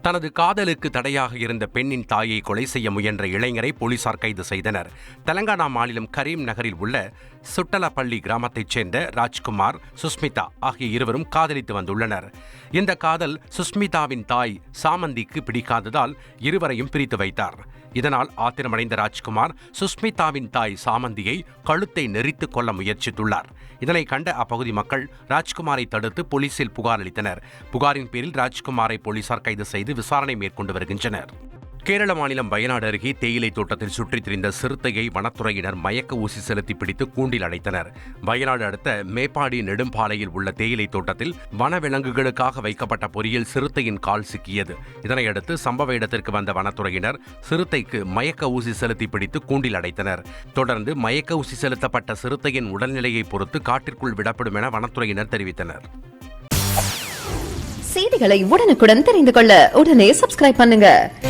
தனது காதலுக்கு தடையாக இருந்த பெண்ணின் தாயை கொலை செய்ய முயன்ற இளைஞரை போலீசார் கைது செய்தனர். தெலங்கானா மாநிலம் கரீம் நகரில் உள்ள சுட்டலப்பள்ளி கிராமத்தைச் சேர்ந்த ராஜ்குமார், சுஸ்மிதா ஆகிய இருவரும் காதலித்து வந்துள்ளனர். இந்த காதல் சுஸ்மிதாவின் தாய் சாமந்திக்கு பிடிக்காததால் இருவரையும் பிரித்து வைத்தார். இதனால் ஆத்திரமடைந்த ராஜ்குமார் சுஸ்மிதாவின் தாய் சாமந்தியை கழுத்தை நெரித்துக் கொள்ள முயற்சித்துள்ளார். இதனை கண்ட அப்பகுதி மக்கள் ராஜ்குமாரை தடுத்து போலீசில் புகார் அளித்தனர். புகாரின் பேரில் ராஜ்குமாரை போலீசார் கைது செய்து விசாரணை மேற்கொண்டு வருகின்றனர். கேரள மாநிலம் வயநாடு அருகே தேயிலை தோட்டத்தில் சுற்றித் திரிந்த சிறுத்தையை வனத்துறையினர் மயக்க ஊசி செலுத்தி பிடித்து கூண்டில் அடைத்தனர். வயநாடு அடுத்த மேப்பாடி நெடும்பாலையில் உள்ள தேயிலை தோட்டத்தில் வனவிலங்குகளுக்காக வைக்கப்பட்ட பொறியில் சிறுத்தையின் கால் சிக்கியது. இதனையடுத்து சம்பவ இடத்திற்கு வந்த வனத்துறையினர் சிறுத்தைக்கு மயக்க ஊசி செலுத்தி பிடித்து கூண்டில் அடைத்தனர். தொடர்ந்து மயக்க ஊசி செலுத்தப்பட்ட சிறுத்தையின் உடல்நிலையை பொறுத்து காட்டிற்குள் விடப்படும் என வனத்துறையினர் தெரிவித்தனர். செய்திகளை உடனுக்குடன் தெரிந்து கொள்ள உடனே சப்ஸ்கிரைப் பண்ணுங்க.